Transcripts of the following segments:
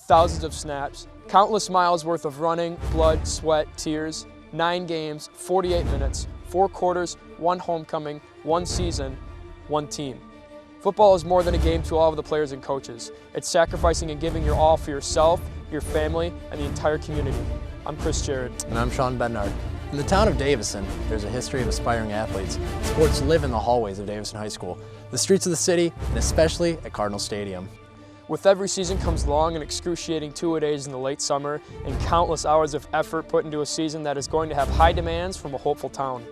thousands of snaps, countless miles worth of running, blood, sweat, tears, 9 games, 48 minutes, 4 quarters, 1 homecoming, 1 season, 1 team. Football is more than a game to all of the players and coaches. It's sacrificing and giving your all for yourself, your family, and the entire community. I'm Chris Jared. And I'm Sean Bednard. In the town of Davison, there's a history of aspiring athletes. Sports live in the hallways of Davison High School, the streets of the city, and especially at Cardinal Stadium. With every season comes long and excruciating two-a-days in the late summer and countless hours of effort put into a season that is going to have high demands from a hopeful town.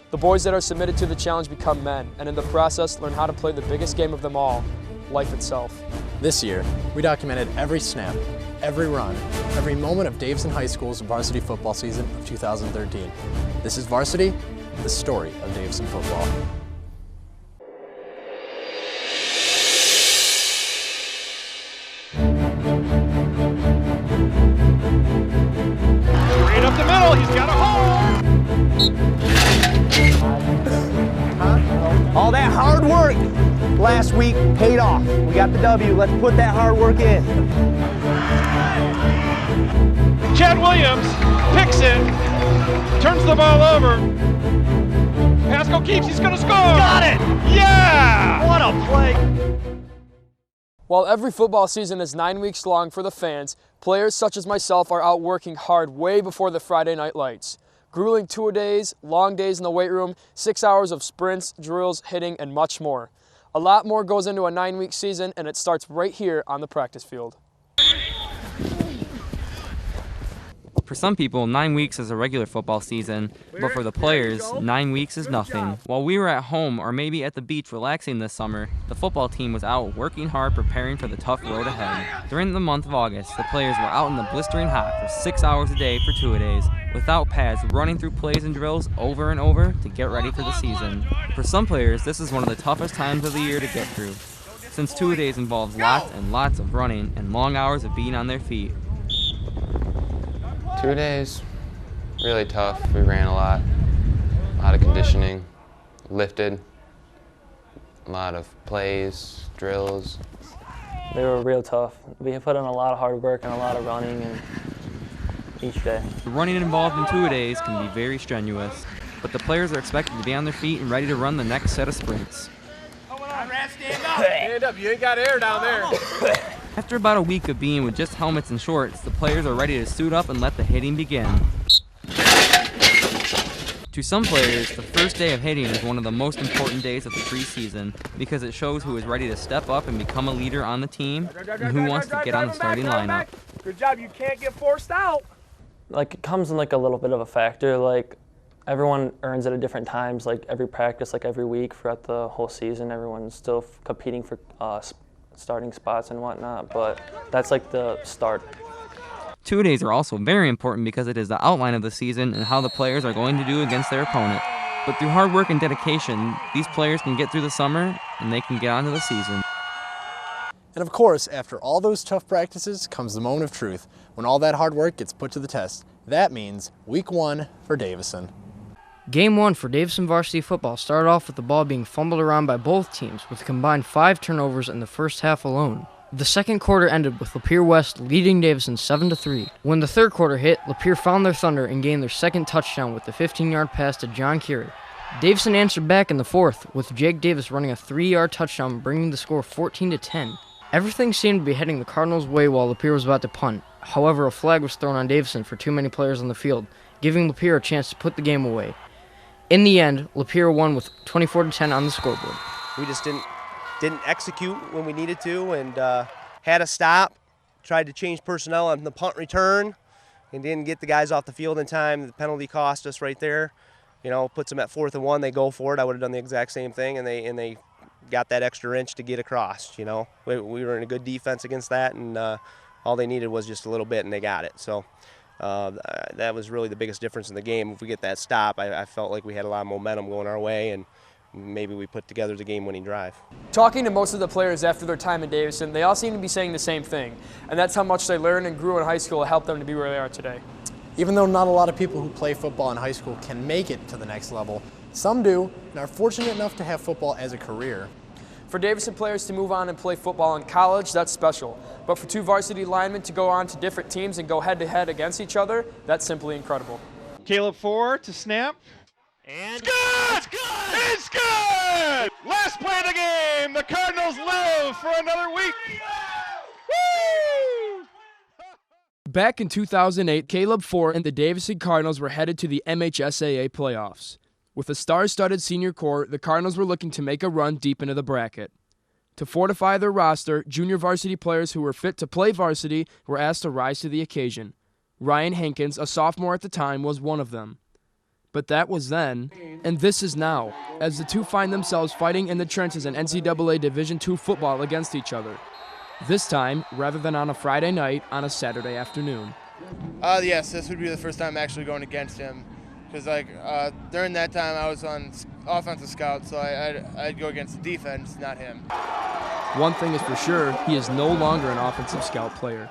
The boys that are submitted to the challenge become men, and in the process learn how to play the biggest game of them all, life itself. This year, we documented every snap, every run, every moment of Davison High School's varsity football season of 2013. This is Varsity, the story of Davison football. Straight up the middle, he's got a hole! All that hard work last week paid off. We got the W. Let's put that hard work in. Chad Williams picks it, turns the ball over. Pascal keeps, he's gonna score! Got it! Yeah! What a play! While every football season is 9 weeks long for the fans, players such as myself are out working hard way before the Friday night lights. Grueling two-a-days, long days in the weight room, 6 hours of sprints, drills, hitting, and much more. A lot more goes into a 9-week season, and it starts right here on the practice field. For some people, 9 weeks is a regular football season, but for the players, 9 weeks is nothing. While we were at home or maybe at the beach relaxing this summer, the football team was out working hard preparing for the tough road ahead. During the month of August, the players were out in the blistering hot for 6 hours a day for two-a-days, without pads, running through plays and drills over and over to get ready for the season. For some players, this is one of the toughest times of the year to get through, since two-a-days involves lots and lots of running and long hours of being on their feet. 2 days, really tough. We ran a lot of conditioning, lifted, a lot of plays, drills. They were real tough. We put in a lot of hard work and a lot of running and each day. The running involved in two-a-days can be very strenuous, but the players are expected to be on their feet and ready to run the next set of sprints. Stand up! Stand up, you ain't got air down there. After about a week of being with just helmets and shorts, the players are ready to suit up and let the hitting begin. To some players, the first day of hitting is one of the most important days of the preseason because it shows who is ready to step up and become a leader on the team and who wants to get on the starting lineup. Good job, you can't get forced out. Like, it comes in like a little bit of a factor. Like, everyone earns it at different times. Like, every practice, like every week throughout the whole season, everyone's still competing for starting spots and whatnot, but that's like the start. Two-a-days are also very important because it is the outline of the season and how the players are going to do against their opponent. But through hard work and dedication, these players can get through the summer and they can get on to the season. And of course, after all those tough practices comes the moment of truth, when all that hard work gets put to the test. That means week 1 for Davison. Game 1 for Davison varsity football started off with the ball being fumbled around by both teams with a combined 5 turnovers in the first half alone. The second quarter ended with Lapeer West leading Davison 7-3. When the third quarter hit, Lapeer found their thunder and gained their second touchdown with the 15-yard pass to John Curie. Davison answered back in the fourth, with Jake Davis running a 3-yard touchdown, bringing the score 14-10. Everything seemed to be heading the Cardinals' way while Lapeer was about to punt. However, a flag was thrown on Davison for too many players on the field, giving Lapeer a chance to put the game away. In the end, Lapeer won with 24-10 on the scoreboard. We just didn't execute when we needed to, and had a stop, tried to change personnel on the punt return, and didn't get the guys off the field in time. The penalty cost us right there. You know, puts them at 4th and 1. They go for it. I would have done the exact same thing, and they got that extra inch to get across. You know, we were in a good defense against that, and all they needed was just a little bit, and they got it. So that was really the biggest difference in the game. If we get that stop, I felt like we had a lot of momentum going our way, and maybe we put together the game-winning drive. Talking to most of the players after their time in Davison, they all seem to be saying the same thing, and that's how much they learned and grew in high school to help them to be where they are today. Even though not a lot of people who play football in high school can make it to the next level, some do and are fortunate enough to have football as a career. For Davison players to move on and play football in college, that's special. But for two varsity linemen to go on to different teams and go head-to-head against each other, that's simply incredible. Caleb Ford to snap. And it's good! It's good! It's good! Last play of the game. The Cardinals live for another week. Woo! Back in 2008, Caleb Ford and the Davison Cardinals were headed to the MHSAA playoffs. With a star-studded senior core, the Cardinals were looking to make a run deep into the bracket. To fortify their roster, junior varsity players who were fit to play varsity were asked to rise to the occasion. Ryan Hankins, a sophomore at the time, was one of them. But that was then, and this is now, as the two find themselves fighting in the trenches in NCAA Division II football against each other. This time, rather than on a Friday night, on a Saturday afternoon. Yes, this would be the first time actually going against him. Because during that time I was on offensive scout, so I'd go against the defense, not him. One thing is for sure, he is no longer an offensive scout player.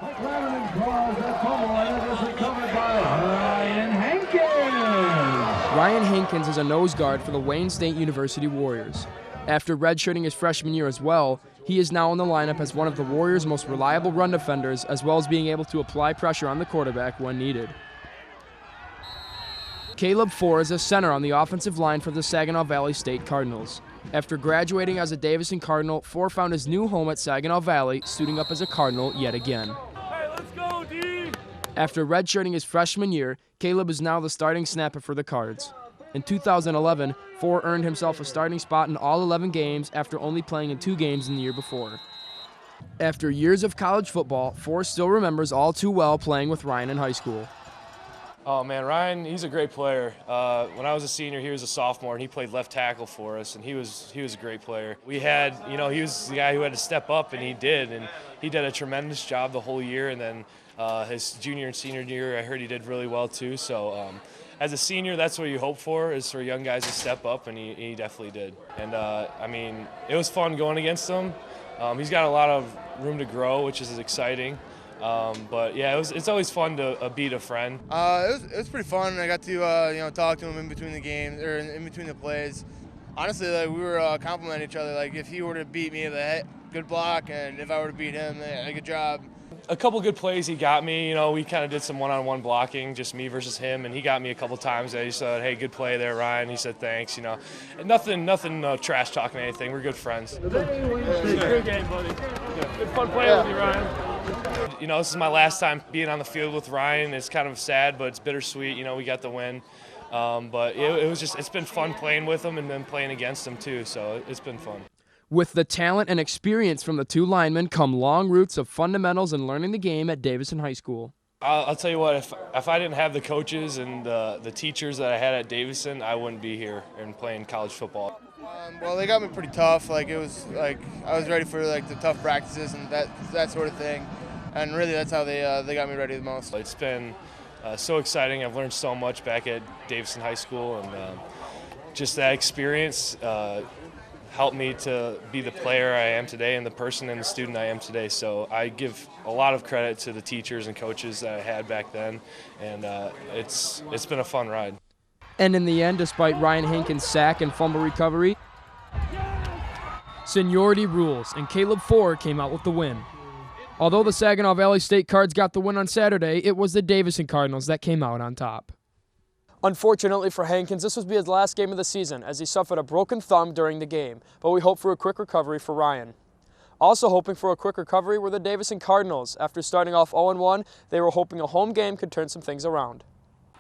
Ryan Hankins is a nose guard for the Wayne State University Warriors. After redshirting his freshman year as well, he is now in the lineup as one of the Warriors' most reliable run defenders, as well as being able to apply pressure on the quarterback when needed. Caleb Ford is a center on the offensive line for the Saginaw Valley State Cardinals. After graduating as a Davison Cardinal, Ford found his new home at Saginaw Valley, suiting up as a Cardinal yet again. Hey, let's go, D! After redshirting his freshman year, Caleb is now the starting snapper for the Cards. In 2011, Ford earned himself a starting spot in all 11 games after only playing in 2 games in the year before. After years of college football, Ford still remembers all too well playing with Ryan in high school. Oh man, Ryan, he's a great player. When I was a senior, he was a sophomore, and he played left tackle for us, and he was a great player. We had, he was the guy who had to step up, and he did a tremendous job the whole year. And then his junior and senior year, I heard he did really well too. So as a senior, that's what you hope for, is for young guys to step up, and he definitely did. And it was fun going against him. He's got a lot of room to grow, which is exciting. But yeah, it's always fun to beat a friend. It was pretty fun. I got to talk to him in between the games or in between the plays. Honestly, we were complimenting each other. Like if he were to beat me, good block, and if I were to beat him, good job. A couple good plays he got me. We kind of did some one-on-one blocking, just me versus him, and he got me a couple times. He said, "Hey, good play there, Ryan." He said, "Thanks." And nothing trash talking or anything. We're good friends. Good game, buddy. Good fun playing with you, Ryan. This is my last time being on the field with Ryan. It's kind of sad, but it's bittersweet. We got the win. But it's been fun playing with him and then playing against him too. So it's been fun. With the talent and experience from the two linemen come long roots of fundamentals and learning the game at Davison High School. I'll tell you what, if I didn't have the coaches and the teachers that I had at Davison, I wouldn't be here and playing college football. Well, they got me pretty tough. I was ready for the tough practices and that sort of thing. And really, that's how they got me ready the most. It's been so exciting. I've learned so much back at Davison High School, and just that experience helped me to be the player I am today and the person and the student I am today. So I give a lot of credit to the teachers and coaches that I had back then, and it's been a fun ride. And in the end, despite Ryan Hankins' sack and fumble recovery, seniority rules, and Caleb Ford came out with the win. Although the Saginaw Valley State Cards got the win on Saturday, it was the Davison Cardinals that came out on top. Unfortunately for Hankins, this would be his last game of the season as he suffered a broken thumb during the game, but we hope for a quick recovery for Ryan. Also hoping for a quick recovery were the Davison Cardinals. After starting off 0-1, they were hoping a home game could turn some things around.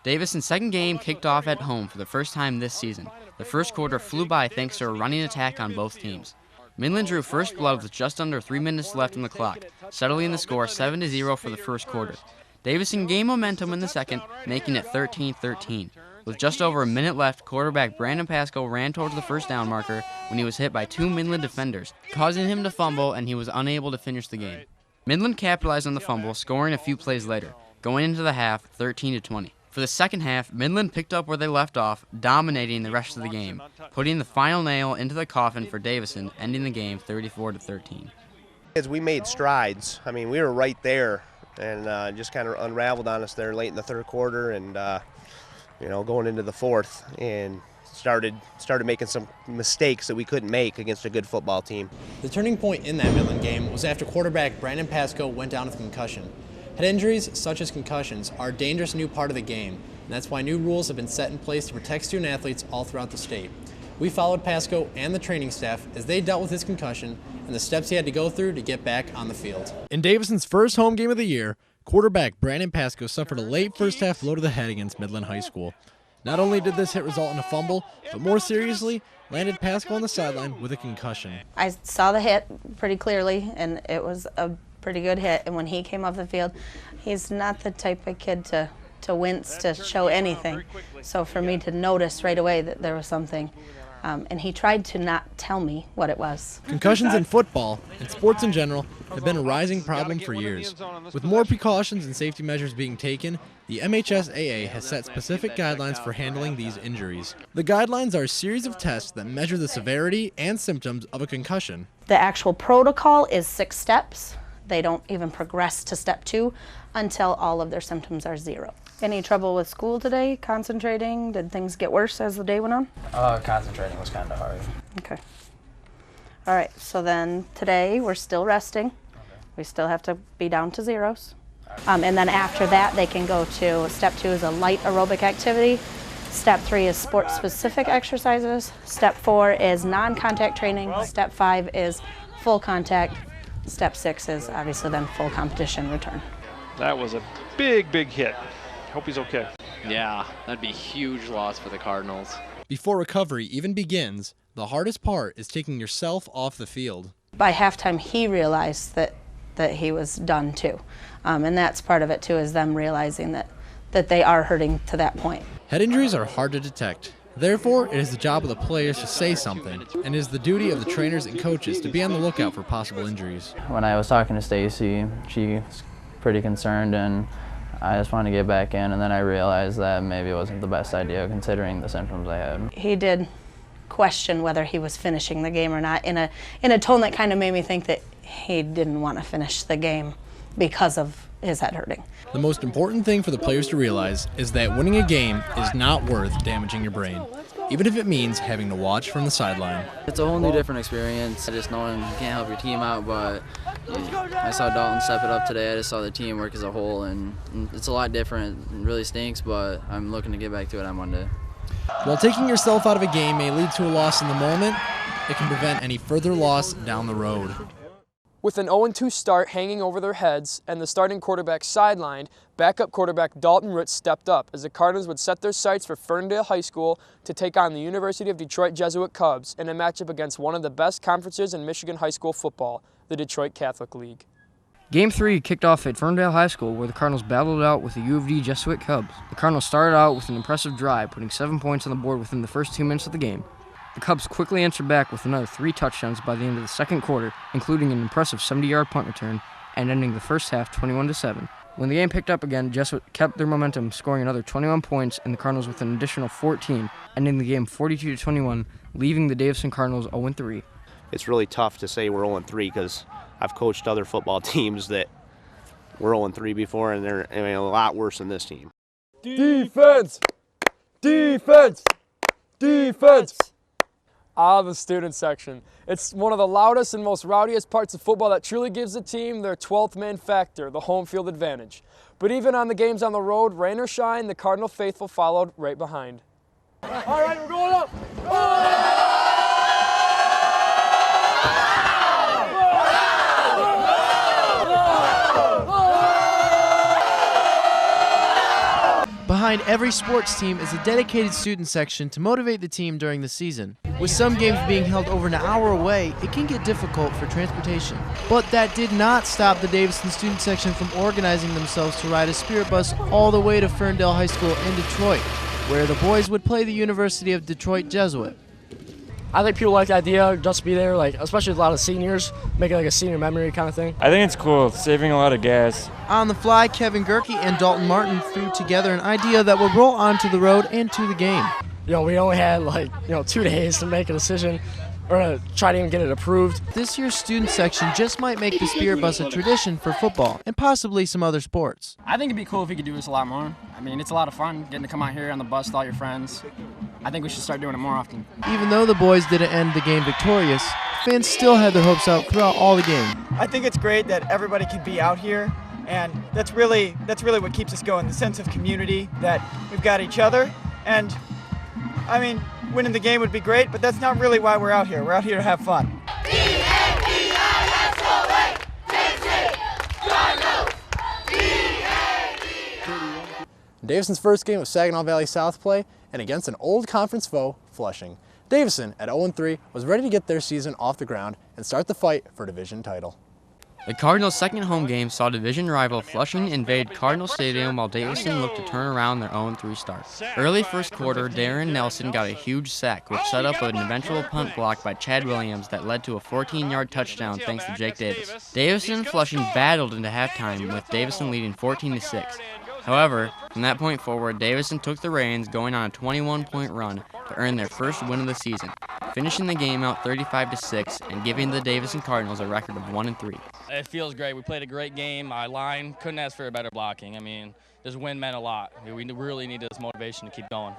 Davison's second game kicked off at home for the first time this season. The first quarter flew by thanks to a running attack on both teams. Midland drew first blood with just under 3 minutes left on the clock, settling the score 7-0 for the first quarter. Davison gained momentum in the second, making it 13-13. With just over a minute left, quarterback Brandon Pasco ran towards the first down marker when he was hit by 2 Midland defenders, causing him to fumble, and he was unable to finish the game. Midland capitalized on the fumble, scoring a few plays later, going into the half 13-20. For the second half, Midland picked up where they left off, dominating the rest of the game, putting the final nail into the coffin for Davison, ending the game 34-13. As we made strides, we were right there, and just kind of unraveled on us there late in the third quarter, and going into the fourth. And started making some mistakes that we couldn't make against a good football team. The turning point in that Midland game was after quarterback Brandon Pasco went down with a concussion. Head injuries, such as concussions, are a dangerous new part of the game, and that's why new rules have been set in place to protect student athletes all throughout the state. We followed Pasco and the training staff as they dealt with his concussion and the steps he had to go through to get back on the field. In Davison's first home game of the year, quarterback Brandon Pasco suffered a late first-half blow to the head against Midland High School. Not only did this hit result in a fumble, but more seriously, landed Pasco on the sideline with a concussion. I saw the hit pretty clearly, and it was a pretty good hit. And when he came off the field, he's not the type of kid to wince, to show anything. So for me to notice right away that there was something, and he tried to not tell me what it was. Concussions in football, and sports in general, have been a rising problem for years. With more precautions and safety measures being taken, the MHSAA has set specific guidelines for handling these injuries. The guidelines are a series of tests that measure the severity and symptoms of a concussion. The actual protocol is 6 steps. They don't even progress to step 2 until all of their symptoms are 0. Any trouble with school today? Concentrating? Did things get worse as the day went on? Concentrating was kind of hard. Okay. All right, so then today we're still resting. Okay. We still have to be down to 0s. And then after that, they can go to step 2 is a light aerobic activity. Step 3 is sport-specific exercises. Step 4 is non-contact training. Step 5 is full contact. Step 6 is obviously then full competition return. That was a big hit. Hope he's okay. Yeah, that'd be a huge loss for the Cardinals. Before recovery even begins, the hardest part is taking yourself off the field. By halftime, he realized that he was done too. And that's part of it too, is them realizing that they are hurting to that point. Head injuries are hard to detect. Therefore, it is the job of the players to say something, and it is the duty of the trainers and coaches to be on the lookout for possible injuries. When I was talking to Stacy, she was pretty concerned, and I just wanted to get back in, and then I realized that maybe it wasn't the best idea considering the symptoms I had. He did question whether he was finishing the game or not in a tone that kind of made me think that he didn't want to finish the game because of his head hurting. The most important thing for the players to realize is that winning a game is not worth damaging your brain, even if it means having to watch from the sideline. It's a whole new different experience. Just knowing you can't help your team out, but I saw Dalton step it up today. I just saw the team work as a whole, and it's a lot different. It really stinks, but I'm looking to get back to it on Monday. While taking yourself out of a game may lead to a loss in the moment, it can prevent any further loss down the road. With an 0-2 start hanging over their heads and the starting quarterback sidelined, backup quarterback Dalton Ritz stepped up as the Cardinals would set their sights for Ferndale High School to take on the University of Detroit Jesuit Cubs in a matchup against one of the best conferences in Michigan high school football, the Detroit Catholic League. Game 3 kicked off at Ferndale High School, where the Cardinals battled out with the U of D Jesuit Cubs. The Cardinals started out with an impressive drive, putting 7 points on the board within the first 2 minutes of the game. The Cubs quickly answered back with another 3 touchdowns by the end of the second quarter, including an impressive 70-yard punt return, and ending the first half 21-7. When the game picked up again, Jesuit kept their momentum, scoring another 21 points, and the Cardinals with an additional 14, ending the game 42-21, leaving the Davison Cardinals 0-3. It's really tough to say we're 0-3 because I've coached other football teams that were 0-3 before, and they're a lot worse than this team. Defense! Defense! Defense! The student section. It's one of the loudest and most rowdiest parts of football that truly gives the team their 12th man factor, the home field advantage. But even on the games on the road, rain or shine, the Cardinal faithful followed right behind. All right, we're going up. Behind every sports team is a dedicated student section to motivate the team during the season. With some games being held over an hour away, it can get difficult for transportation. But that did not stop the Davison student section from organizing themselves to ride a spirit bus all the way to Ferndale High School in Detroit, where the boys would play the University of Detroit Jesuit. I think people like the idea just to be there, especially with a lot of seniors, making a senior memory kind of thing. I think it's cool, saving a lot of gas. On the fly, Kevin Gerke and Dalton Martin threw together an idea that would roll onto the road and to the game. We only had 2 days to make a decision or to try to even get it approved. This year's student section just might make the spirit bus a tradition for football and possibly some other sports. I think it'd be cool if we could do this a lot more. I mean, it's a lot of fun getting to come out here on the bus with all your friends. I think we should start doing it more often. Even though the boys didn't end the game victorious, fans still had their hopes out throughout all the game. I think it's great that everybody can be out here, and that's really what keeps us going, the sense of community, that we've got each other. And I mean, winning the game would be great, but that's not really why we're out here. We're out here to have fun. Davison's first game of Saginaw Valley South play, and against an old conference foe, Flushing. Davison, at 0-3, was ready to get their season off the ground and start the fight for division title. The Cardinals' second home game saw division rival Flushing invade Cardinal Stadium while Davison looked to turn around their 0-3 start. Early first quarter, Darren Nelson got a huge sack, which set up an eventual punt block by Chad Williams that led to a 14-yard touchdown thanks to Jake Davis. Davison and Flushing battled into halftime, with Davison leading 14-6. However, from that point forward, Davison took the reins, going on a 21-point run to earn their first win of the season, finishing the game out 35-6 and giving the Davison Cardinals a record of 1-3. It feels great. We played a great game. Our line couldn't ask for a better blocking. I mean, this win meant a lot. We really needed this motivation to keep going.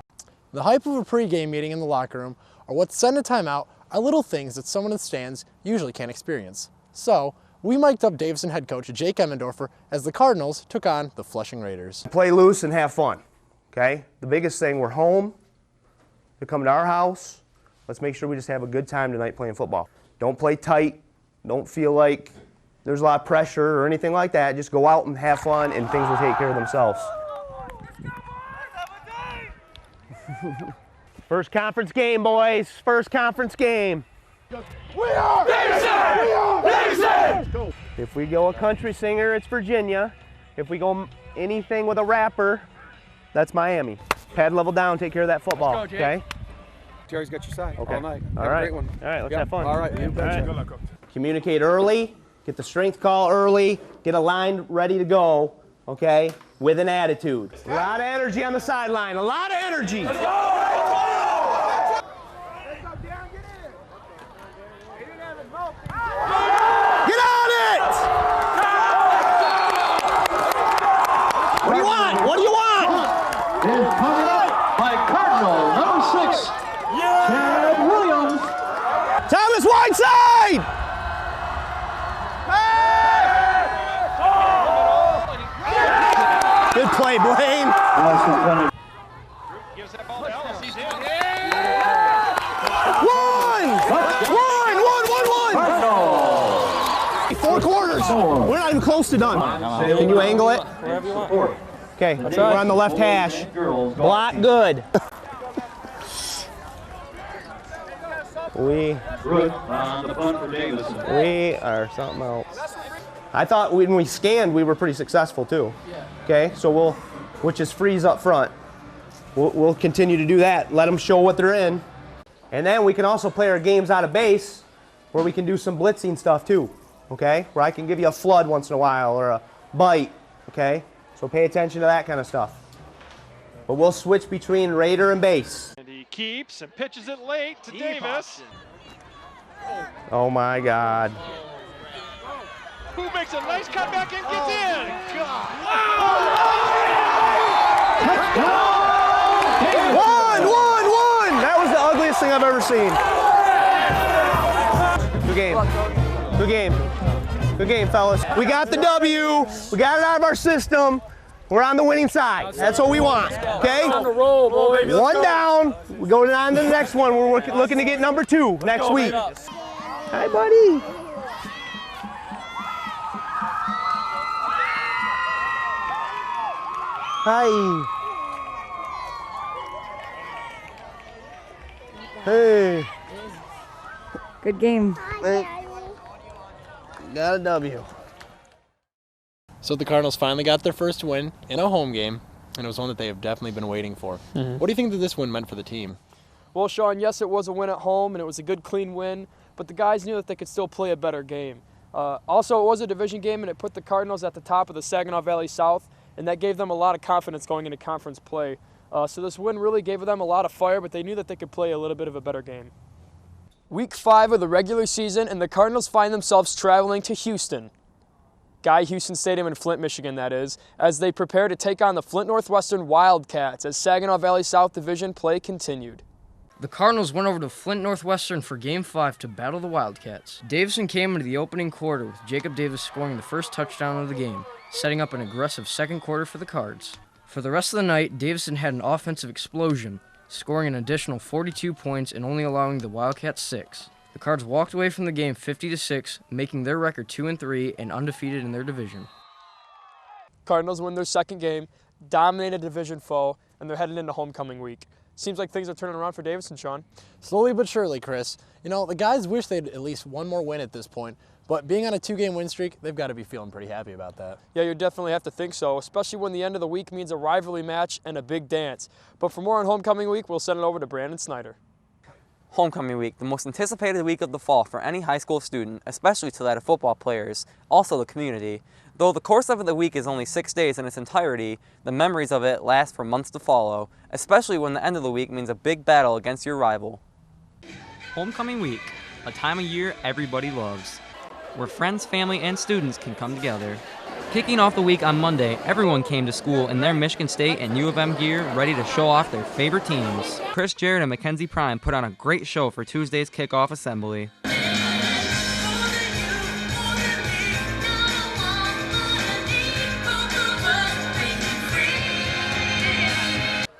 The hype of a pregame meeting in the locker room, or what's said in a timeout, are little things that someone in the stands usually can't experience. So, we mic'd up Davison head coach Jake Emmendorfer as the Cardinals took on the Flushing Raiders. Play loose and have fun, okay? The biggest thing, we're home. They're coming to our house. Let's make sure we just have a good time tonight playing football. Don't play tight. Don't feel like there's a lot of pressure or anything like that. Just go out and have fun, and things will take care of themselves. First conference game, boys. First conference game. We are Davison! We are Davison! If we go a country singer, it's Virginia. If we go anything with a rapper, that's Miami. Pad level down, take care of that football, Let's go, Jake. okay? Jerry's got your side Okay. all night. All Have right. a great one. All right, let's Yep. have fun. All right, you betcha. All Good luck, Coach. Communicate early, get the strength call early, get a line ready to go, okay, with an attitude. A lot of energy on the sideline, a lot of energy. Let's go! Get on it! What do you want? What do you want? Is coming up by Cardinal number 6, Chad Williams. Thomas Whiteside! Good play, Blaine. One! 4 quarters. We're not even close to done. Can you angle it? Okay, we're on the left hash. Block good. We are something else. I thought when we scanned, we were pretty successful too. Okay, so which is freeze up front. We'll continue to do that. Let them show what they're in. And then we can also play our games out of base where we can do some blitzing stuff too. Okay, where I can give you a flood once in a while or a bite. Okay, so pay attention to that kind of stuff. But we'll switch between Raider and base. And he keeps and pitches it late to Davis. Oh my God. Who makes a nice comeback and gets in. God. One! That was the ugliest thing I've ever seen. Good game, fellas. We got the W. We got it out of our system. We're on the winning side. That's what we want, okay? On the roll, boys. One down. We go on to the next one. We're looking to get number 2 next week. Hi, buddy. Hi. Hey. Good game. Got a W. So the Cardinals finally got their first win in a home game, and it was one that they have definitely been waiting for. Mhm. What do you think that this win meant for the team? Well, Sean, yes, it was a win at home, and it was a good, clean win, but the guys knew that they could still play a better game. Also, it was a division game, and it put the Cardinals at the top of the Saginaw Valley South, and that gave them a lot of confidence going into conference play. So this win really gave them a lot of fire, but they knew that they could play a little bit of a better game. Week 5 of the regular season, and the Cardinals find themselves traveling to Houston. Guy Houston Stadium in Flint, Michigan, that is, as they prepare to take on the Flint Northwestern Wildcats as Saginaw Valley South Division play continued. The Cardinals went over to Flint Northwestern for Game 5 to battle the Wildcats. Davison came into the opening quarter with Jacob Davis scoring the first touchdown of the game, setting up an aggressive second quarter for the Cards. For the rest of the night, Davison had an offensive explosion, scoring an additional 42 points and only allowing the Wildcats 6. The Cards walked away from the game 50-6, making their record 2-3 and undefeated in their division. Cardinals win their second game, dominate a division foe, and they're headed into homecoming week. Seems like things are turning around for Davison, Sean. Slowly but surely, Chris. You know, the guys wish they'd at least one more win at this point, but being on a 2-game win streak, they've got to be feeling pretty happy about that. Yeah, you definitely have to think so, especially when the end of the week means a rivalry match and a big dance. But for more on homecoming week, we'll send it over to Brandon Snyder. Homecoming week, the most anticipated week of the fall for any high school student, especially to that of football players, also the community. Though the course of the week is only 6 days in its entirety, the memories of it last for months to follow, especially when the end of the week means a big battle against your rival. Homecoming week, a time of year everybody loves, where friends, family, and students can come together. Kicking off the week on Monday, everyone came to school in their Michigan State and U of M gear, ready to show off their favorite teams. Chris Jarrett and Mackenzie Prime put on a great show for Tuesday's kickoff assembly.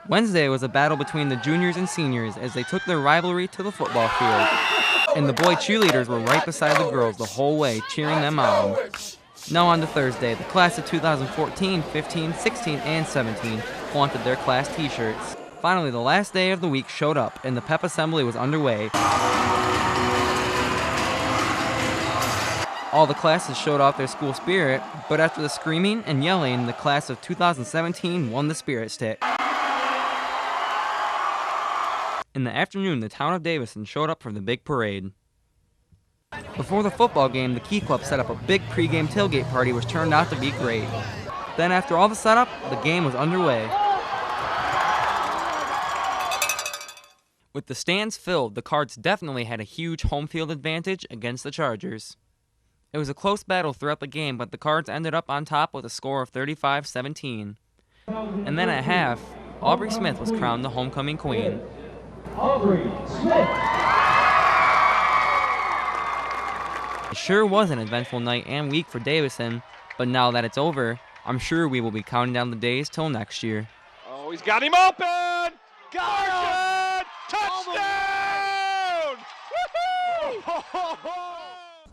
Wednesday was a battle between the juniors and seniors as they took their rivalry to the football field. And the boy cheerleaders were right beside the girls the whole way, cheering them on. Now on to Thursday, the class of 2014, 15, 16, and 17 flaunted their class t-shirts. Finally, the last day of the week showed up, and the pep assembly was underway. All the classes showed off their school spirit, but after the screaming and yelling, the class of 2017 won the spirit stick. In the afternoon, the town of Davison showed up for the big parade. Before the football game, the Key Club set up a big pregame tailgate party which turned out to be great. Then after all the setup, the game was underway. With the stands filled, the Cards definitely had a huge home field advantage against the Chargers. It was a close battle throughout the game, but the Cards ended up on top with a score of 35-17. And then at half, Aubrey Smith was crowned the homecoming queen. Aubrey Smith. It sure was an eventful night and week for Davison, but now that it's over, I'm sure we will be counting down the days till next year. Oh, he's got him open! Got him! Touchdown! Woo-hoo!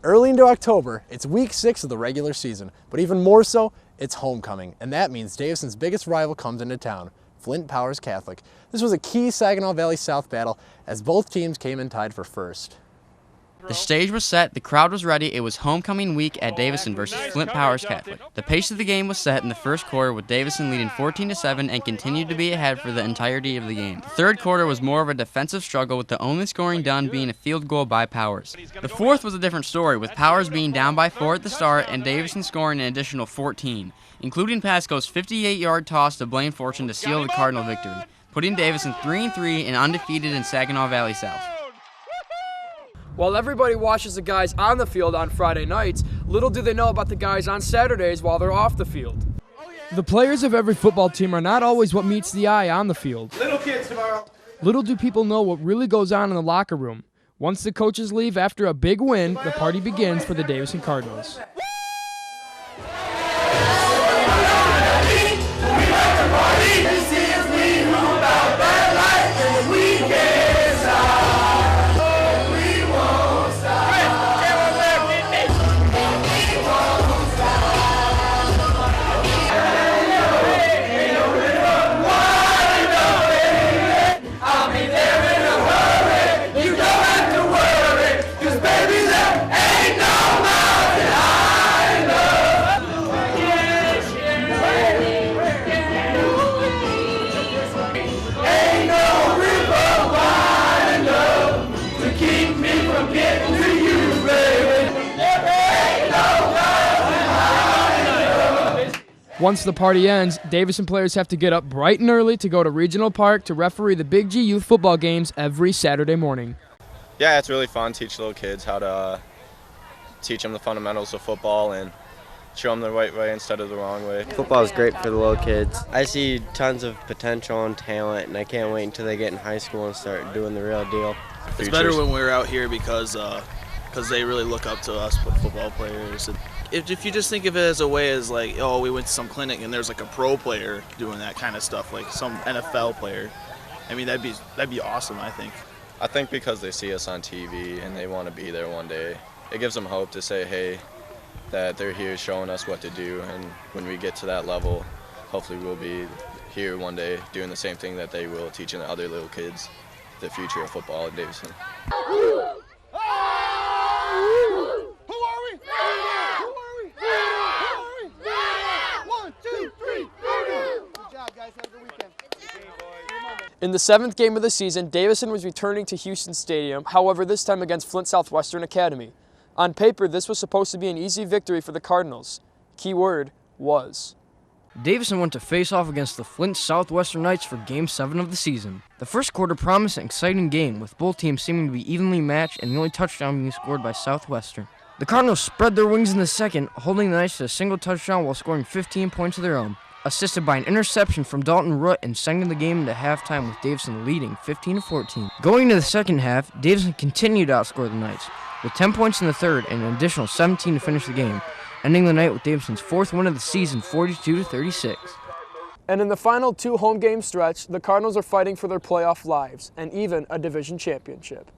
Early into October, it's week 6 of the regular season, but even more so, it's homecoming, and that means Davison's biggest rival comes into town, Flint Powers Catholic. This was a key Saginaw Valley South battle as both teams came in tied for first. The stage was set, the crowd was ready, it was homecoming week at Davison versus Flint Powers Catholic. The pace of the game was set in the first quarter with Davison leading 14-7 and continued to be ahead for the entirety of the game. The third quarter was more of a defensive struggle with the only scoring done being a field goal by Powers. The fourth was a different story with Powers being down by 4 at the start and Davison scoring an additional 14, including Pasco's 58-yard toss to Blaine Fortune to seal the Cardinal victory, putting Davison 3-3 and undefeated in Saginaw Valley South. While everybody watches the guys on the field on Friday nights, little do they know about the guys on Saturdays while they're off the field. The players of every football team are not always what meets the eye on the field. Little kids tomorrow. Little do people know what really goes on in the locker room. Once the coaches leave after a big win, the party begins for the Davison Cardinals. Once the party ends, Davison players have to get up bright and early to go to Regional Park to referee the Big G youth football games every Saturday morning. Yeah, it's really fun. Teach little kids how to teach them the fundamentals of football and show them the right way instead of the wrong way. Football is great for the little kids. I see tons of potential and talent, and I can't wait until they get in high school and start doing the real deal. It's better when we're out here because they really look up to us football players. If you just think of it as a way as like, oh, we went to some clinic and there's like a pro player doing that kind of stuff, like some NFL player. I mean, that'd be awesome, I think. I think because they see us on TV and they want to be there one day, it gives them hope to say, hey, that they're here showing us what to do, and when we get to that level, hopefully we'll be here one day doing the same thing that they will, teaching the other little kids the future of football in Davison. In the 7th game of the season, Davison was returning to Houston Stadium, however this time against Flint Southwestern Academy. On paper, this was supposed to be an easy victory for the Cardinals. Key word, was. Davison went to face off against the Flint Southwestern Knights for Game 7 of the season. The first quarter promised an exciting game, with both teams seeming to be evenly matched and the only touchdown being scored by Southwestern. The Cardinals spread their wings in the second, holding the Knights to a single touchdown while scoring 15 points of their own, assisted by an interception from Dalton Root and sending the game into halftime with Davison leading 15-14. Going into the second half, Davison continued to outscore the Knights, with 10 points in the third and an additional 17 to finish the game, ending the night with Davison's 4th win of the season, 42-36. And in the final 2 home game stretch, the Cardinals are fighting for their playoff lives and even a division championship.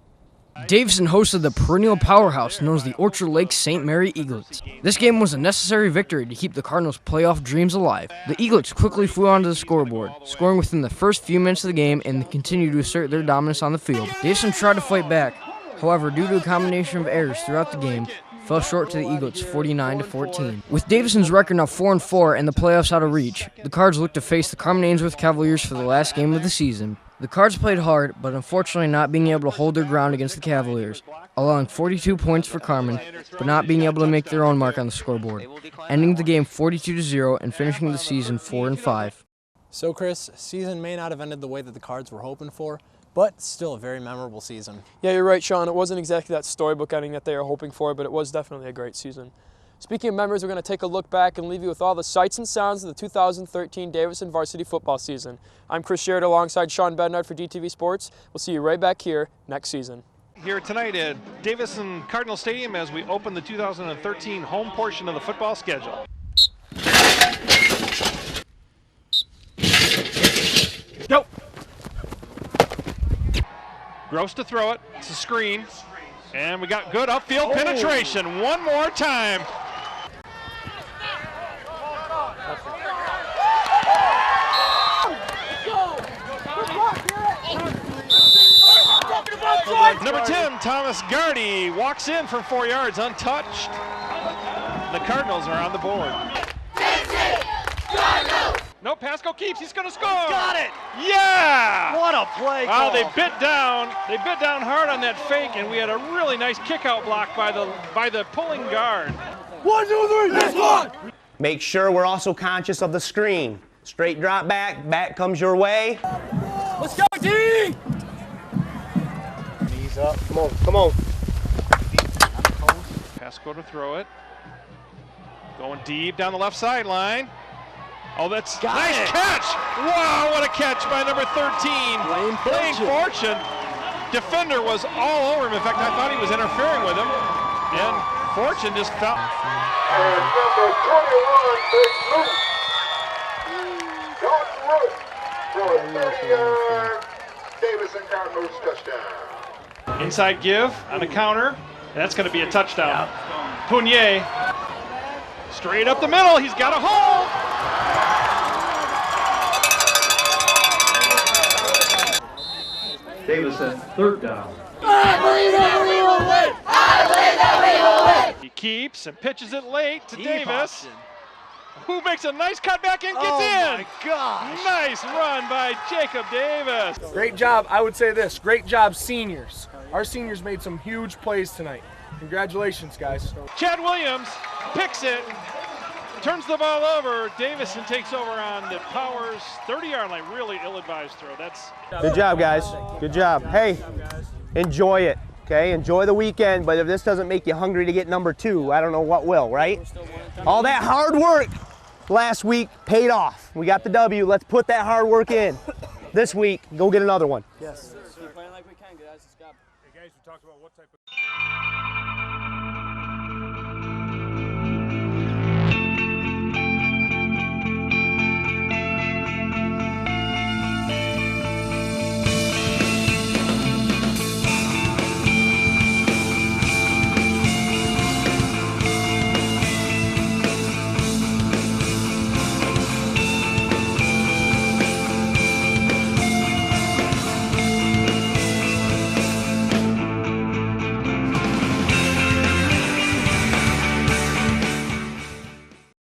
Davison hosted the perennial powerhouse known as the Orchard Lake St. Mary Eaglets. This game was a necessary victory to keep the Cardinals' playoff dreams alive. The Eaglets quickly flew onto the scoreboard, scoring within the first few minutes of the game and continued to assert their dominance on the field. Davison tried to fight back, however, due to a combination of errors throughout the game, fell short to the Eaglets 49-14. With Davison's record now 4-4 and the playoffs out of reach, the Cards look to face the Carmen Ainsworth Cavaliers for the last game of the season. The Cards played hard, but unfortunately not being able to hold their ground against the Cavaliers, allowing 42 points for Carmen, but not being able to make their own mark on the scoreboard, ending the game 42-0 and finishing the season 4-5. So Chris, season may not have ended the way that the Cards were hoping for, but still a very memorable season. Yeah, you're right, Sean. It wasn't exactly that storybook ending that they were hoping for, but it was definitely a great season. Speaking of memories, we're going to take a look back and leave you with all the sights and sounds of the 2013 Davison varsity football season. I'm Chris Sherrod alongside Sean Bednard for DTV Sports. We'll see you right back here next season. Here tonight at Davison Cardinal Stadium as we open the 2013 home portion of the football schedule. Go! Gross to throw it. It's a screen. And we got good upfield penetration. One more time. Number 10, Thomas Gardy, walks in from 4 yards untouched. The Cardinals are on the board. No, Pasco keeps, he's gonna score! Got it! Yeah! What a play Wow, call. they bit down hard on that fake, and we had a really nice kick-out block by the pulling guard. 1, 2, 3, this one! Make sure we're also conscious of the screen. Straight drop back comes your way. Let's go, D! Knees up, come on. Pasco to throw it. Going deep down the left sideline. Oh, that's nice catch! Wow, what a catch by number 13, Blaine Fortune. Defender was all over him. In fact, I thought he was interfering with him. And Fortune just fell. And number 21 is loose. Dalton Root for a 30-yard Davison Cardinals touchdown. Inside give on the counter. That's going to be a touchdown. Punier. Straight up the middle. He's got a hole. Davison, 3rd down. I believe that we will win! I believe that we will win! He keeps and pitches it late to Davis, who makes a nice cutback and gets in. My gosh! Nice run by Jacob Davis. Great job. I would say this. Great job, seniors. Our seniors made some huge plays tonight. Congratulations, guys. Chad Williams picks it, turns the ball over. Davison takes over on the Powers 30-yard line. Really ill-advised throw. That's Good job, guys. Good job. Hey, enjoy it, okay? Okay, enjoy the weekend, but if this doesn't make you hungry to get number 2, I don't know what will, right? All that hard work last week paid off. We got the W. Let's put that hard work in this week. Go get another one. Yes. Keep playing like we can, guys. It's got. Hey guys, we talked about what type of